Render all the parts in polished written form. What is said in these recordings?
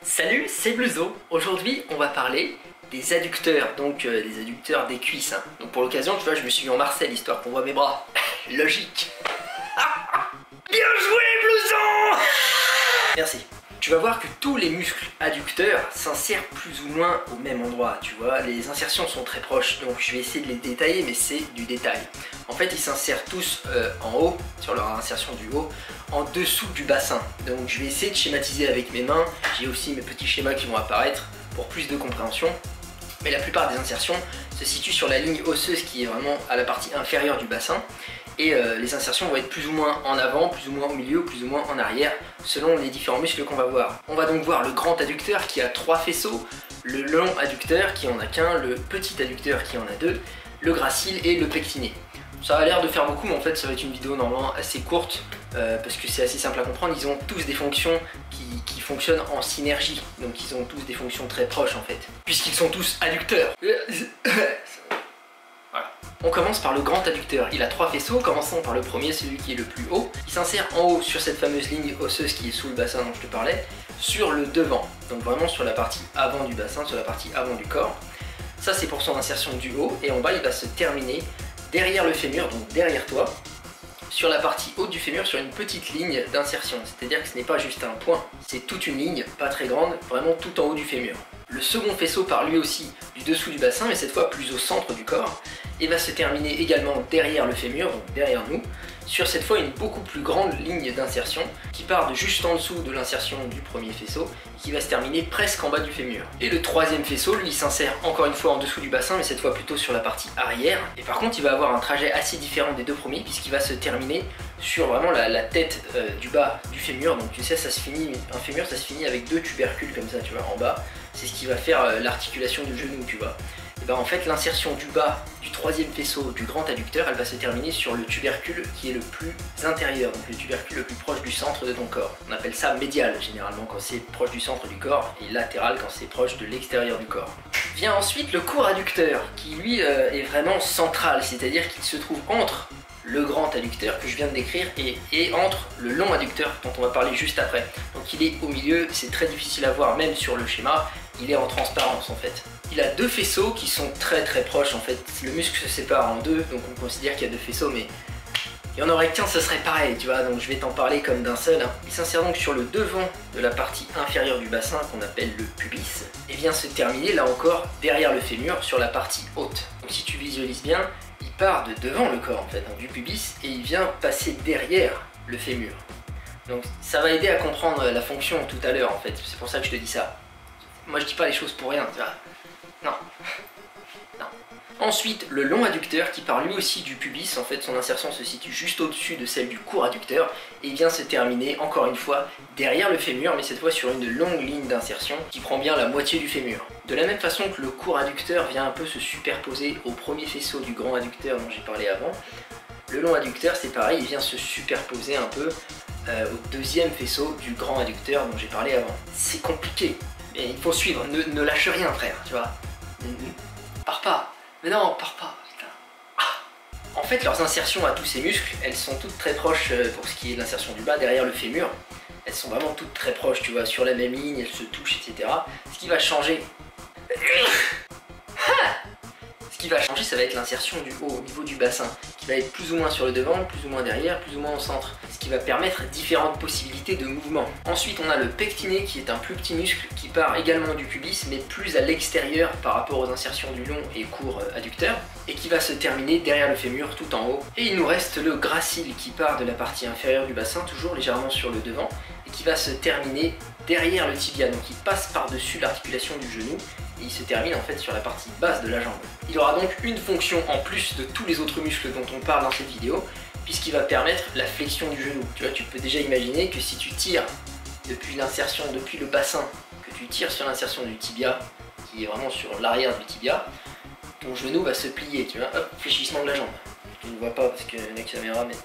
Salut, c'est Bluzo. Aujourd'hui, on va parler des adducteurs, donc des adducteurs des cuisses. Hein. Donc pour l'occasion, tu vois, je me suis mis en Marcel, histoire qu'on voit mes bras. Logique. Bien joué, Blouson. Merci. Tu vas voir que tous les muscles adducteurs s'insèrent plus ou moins au même endroit, tu vois. Les insertions sont très proches, donc je vais essayer de les détailler, mais c'est du détail. En fait, ils s'insèrent tous en haut, sur leur insertion du haut, en dessous du bassin. Donc je vais essayer de schématiser avec mes mains. J'ai aussi mes petits schémas qui vont apparaître pour plus de compréhension. Mais la plupart des insertions se situent sur la ligne osseuse qui est vraiment à la partie inférieure du bassin. Et les insertions vont être plus ou moins en avant, plus ou moins au milieu, plus ou moins en arrière, selon les différents muscles qu'on va voir. On va donc voir le grand adducteur qui a 3 faisceaux, le long adducteur qui en a qu'un, le petit adducteur qui en a 2, le gracile et le pectiné. Ça a l'air de faire beaucoup, mais en fait ça va être une vidéo normalement assez courte, parce que c'est assez simple à comprendre. Ils ont tous des fonctions qui fonctionnent en synergie, donc ils ont tous des fonctions très proches en fait, puisqu'ils sont tous adducteurs. On commence par le grand adducteur. Il a 3 faisceaux, commençons par le premier, celui qui est le plus haut. Il s'insère en haut sur cette fameuse ligne osseuse qui est sous le bassin dont je te parlais, sur le devant, donc vraiment sur la partie avant du bassin, sur la partie avant du corps. Ça c'est pour son insertion du haut, et en bas il va se terminer derrière le fémur, donc derrière toi, sur la partie haute du fémur, sur une petite ligne d'insertion. C'est-à-dire que ce n'est pas juste un point, c'est toute une ligne, pas très grande, vraiment tout en haut du fémur. Le second faisceau part lui aussi du dessous du bassin, mais cette fois plus au centre du corps, et va se terminer également derrière le fémur, donc derrière nous, sur cette fois une beaucoup plus grande ligne d'insertion qui part de juste en dessous de l'insertion du premier faisceau et qui va se terminer presque en bas du fémur. Et le troisième faisceau, lui, s'insère encore une fois en dessous du bassin, mais cette fois plutôt sur la partie arrière. Et par contre, il va avoir un trajet assez différent des deux premiers, puisqu'il va se terminer sur vraiment la tête du bas du fémur. Donc tu sais, ça se finit, un fémur, ça se finit avec 2 tubercules comme ça, tu vois, en bas. C'est ce qui va faire l'articulation du genou, tu vois. Et ben en fait, l'insertion du bas du troisième faisceau du grand adducteur, elle va se terminer sur le tubercule qui est le plus intérieur, donc le tubercule le plus proche du centre de ton corps. On appelle ça médial généralement quand c'est proche du centre du corps, et latéral quand c'est proche de l'extérieur du corps. Vient ensuite le court adducteur qui lui est vraiment central, c'est-à-dire qu'il se trouve entre le grand adducteur que je viens de décrire et entre le long adducteur dont on va parler juste après. Donc il est au milieu, c'est très difficile à voir même sur le schéma, il est en transparence en fait. Il a 2 faisceaux qui sont très proches en fait. Le muscle se sépare en 2, donc on considère qu'il y a 2 faisceaux, mais il y en aurait qu'un, ce serait pareil, tu vois, donc je vais t'en parler comme d'un seul. Hein. Il s'insère donc sur le devant de la partie inférieure du bassin qu'on appelle le pubis, et vient se terminer là encore derrière le fémur sur la partie haute. Donc si tu visualises bien, il part de devant le corps en fait, donc du pubis, et il vient passer derrière le fémur. Donc ça va aider à comprendre la fonction tout à l'heure en fait, c'est pour ça que je te dis ça. Moi je dis pas les choses pour rien, tu vois. Non. Non. Ensuite, le long adducteur qui part lui aussi du pubis, en fait son insertion se situe juste au-dessus de celle du court adducteur et vient se terminer encore une fois derrière le fémur, mais cette fois sur une longue ligne d'insertion qui prend bien la moitié du fémur. De la même façon que le court adducteur vient un peu se superposer au premier faisceau du grand adducteur dont j'ai parlé avant, le long adducteur c'est pareil, il vient se superposer un peu au deuxième faisceau du grand adducteur dont j'ai parlé avant. C'est compliqué, mais il faut suivre, ne lâche rien frère, tu vois. Pars pas, mais non, pars pas, putain. Ah. En fait, leurs insertions à tous ces muscles, elles sont toutes très proches pour ce qui est de l'insertion du bas, derrière le fémur. Elles sont vraiment toutes très proches, tu vois, sur la même ligne, elles se touchent, etc. Ce qui va changer... Ce qui va changer, ça va être l'insertion du haut, au niveau du bassin, qui va être plus ou moins sur le devant, plus ou moins derrière, plus ou moins au centre, ce qui va permettre différentes possibilités de mouvement. Ensuite, on a le pectiné, qui est un plus petit muscle, qui part également du pubis, mais plus à l'extérieur par rapport aux insertions du long et court adducteur, et qui va se terminer derrière le fémur, tout en haut. Et il nous reste le gracile, qui part de la partie inférieure du bassin, toujours légèrement sur le devant, et qui va se terminer derrière le tibia, donc il passe par-dessus l'articulation du genou, et il se termine en fait sur la partie basse de la jambe. Il aura donc une fonction en plus de tous les autres muscles dont on parle dans cette vidéo, puisqu'il va permettre la flexion du genou. Tu vois, tu peux déjà imaginer que si tu tires depuis l'insertion, depuis le bassin, que tu tires sur l'insertion du tibia, qui est vraiment sur l'arrière du tibia, ton genou va se plier, tu vois, hop, fléchissement de la jambe. Tu ne vois pas parce que la caméra, mais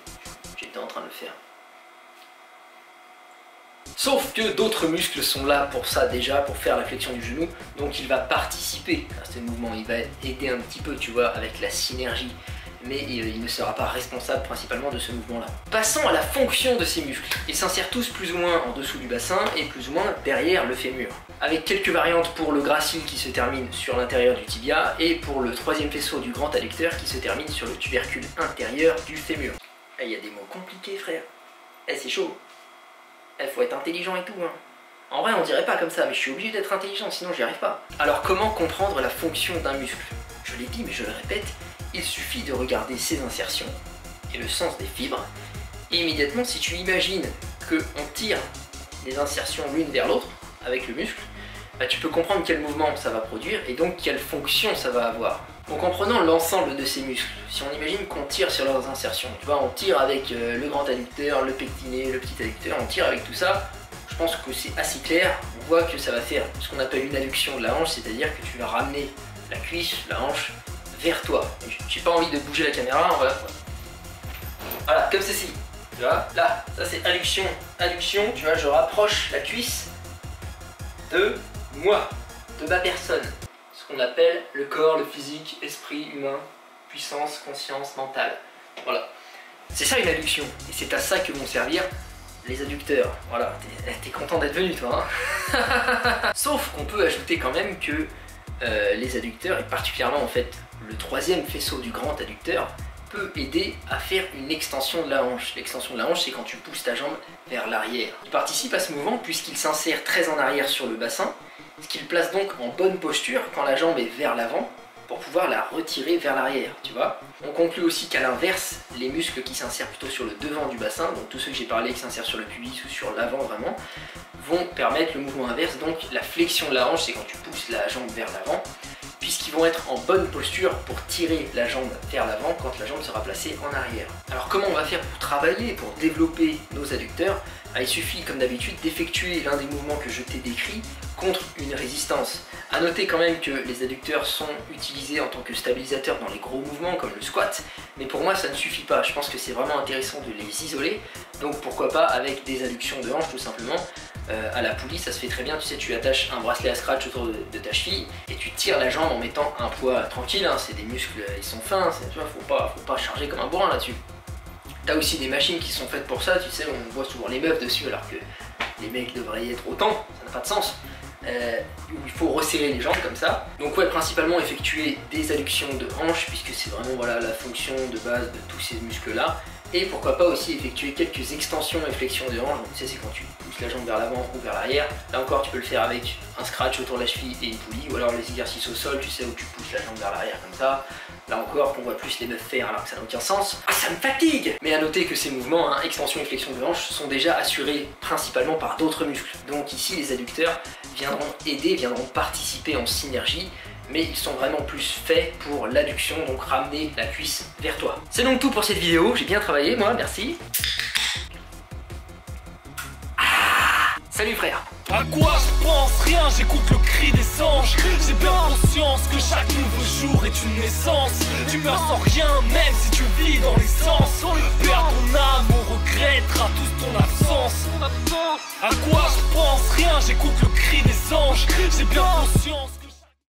j'étais en train de le faire. Sauf que d'autres muscles sont là pour ça déjà, pour faire la flexion du genou, donc il va participer à ce mouvement, il va aider un petit peu, tu vois, avec la synergie mais il ne sera pas responsable principalement de ce mouvement-là. Passons à la fonction de ces muscles. Ils s'insèrent tous plus ou moins en dessous du bassin et plus ou moins derrière le fémur. Avec quelques variantes pour le gracile qui se termine sur l'intérieur du tibia et pour le troisième faisceau du grand adducteur qui se termine sur le tubercule intérieur du fémur. Il y a des mots compliqués, frère. C'est chaud. Faut être intelligent et tout, hein. En vrai, on dirait pas comme ça, mais je suis obligé d'être intelligent, sinon j'y arrive pas. Alors comment comprendre la fonction d'un muscle? Je l'ai dit, mais je le répète, il suffit de regarder ses insertions et le sens des fibres. Et immédiatement, si tu imagines qu'on tire les insertions l'une vers l'autre avec le muscle, bah, tu peux comprendre quel mouvement ça va produire et donc quelle fonction ça va avoir. Donc en prenant l'ensemble de ces muscles, si on imagine qu'on tire sur leurs insertions, tu vois, on tire avec le grand adducteur, le pectiné, le petit adducteur, on tire avec tout ça, je pense que c'est assez clair, on voit que ça va faire ce qu'on appelle une adduction de la hanche, c'est-à-dire que tu vas ramener la cuisse, la hanche, vers toi. J'ai pas envie de bouger la caméra, voilà, comme ceci, tu vois, là, ça c'est adduction, adduction, tu vois, je rapproche la cuisse de moi, de ma personne. Ce qu'on appelle le corps, le physique, esprit humain, puissance, conscience, mentale. Voilà. C'est ça une adduction. Et c'est à ça que vont servir les adducteurs. Voilà, t'es content d'être venu toi, hein. Sauf qu'on peut ajouter quand même que les adducteurs, et particulièrement en fait le troisième faisceau du grand adducteur, peut aider à faire une extension de la hanche. L'extension de la hanche, c'est quand tu pousses ta jambe vers l'arrière. Il participe à ce mouvement puisqu'il s'insère très en arrière sur le bassin, ce qui le place donc en bonne posture quand la jambe est vers l'avant pour pouvoir la retirer vers l'arrière, tu vois. On conclut aussi qu'à l'inverse, les muscles qui s'insèrent plutôt sur le devant du bassin, donc tous ceux que j'ai parlé qui s'insèrent sur le pubis ou sur l'avant vraiment, vont permettre le mouvement inverse, donc la flexion de la hanche, c'est quand tu pousses la jambe vers l'avant, puisqu'ils vont être en bonne posture pour tirer la jambe vers l'avant quand la jambe sera placée en arrière. Alors comment on va faire pour travailler, pour développer nos adducteurs? Il suffit comme d'habitude d'effectuer l'un des mouvements que je t'ai décrit contre une résistance. A noter quand même que les adducteurs sont utilisés en tant que stabilisateurs dans les gros mouvements comme le squat, mais pour moi ça ne suffit pas, je pense que c'est vraiment intéressant de les isoler, donc pourquoi pas avec des adductions de hanche tout simplement. À la poulie ça se fait très bien, tu sais, tu attaches un bracelet à scratch autour de ta cheville et tu tires la jambe en mettant un poids tranquille, hein, c'est des muscles, ils sont fins, tu vois, faut pas charger comme un bourrin là-dessus. T'as aussi des machines qui sont faites pour ça, tu sais, on voit souvent les meufs dessus alors que les mecs devraient y être autant, ça n'a pas de sens. Où il faut resserrer les jambes comme ça. Donc ouais, principalement effectuer des adductions de hanche puisque c'est vraiment voilà, la fonction de base de tous ces muscles là. Et pourquoi pas aussi effectuer quelques extensions et flexions de hanche. Donc tu sais, c'est quand tu pousses la jambe vers l'avant ou vers l'arrière. Là encore tu peux le faire avec un scratch autour de la cheville et une poulie, ou alors les exercices au sol, tu sais, où tu pousses la jambe vers l'arrière comme ça. Là encore, qu'on voit plus les meufs faire alors que ça n'a aucun sens. Ah, ça me fatigue! Mais à noter que ces mouvements, hein, extension et flexion de hanche, sont déjà assurés principalement par d'autres muscles. Donc ici, les adducteurs viendront aider, viendront participer en synergie, mais ils sont vraiment plus faits pour l'adduction, donc ramener la cuisse vers toi. C'est donc tout pour cette vidéo, j'ai bien travaillé moi, merci. Ah, salut frère! À quoi je pense? Rien, j'écoute le cri des anges. J'ai bien conscience que chaque nouveau jour est une naissance. Tu meurs sans rien, même si tu vis dans l'essence. Perds ton âme, on regrettera tous ton absence. À quoi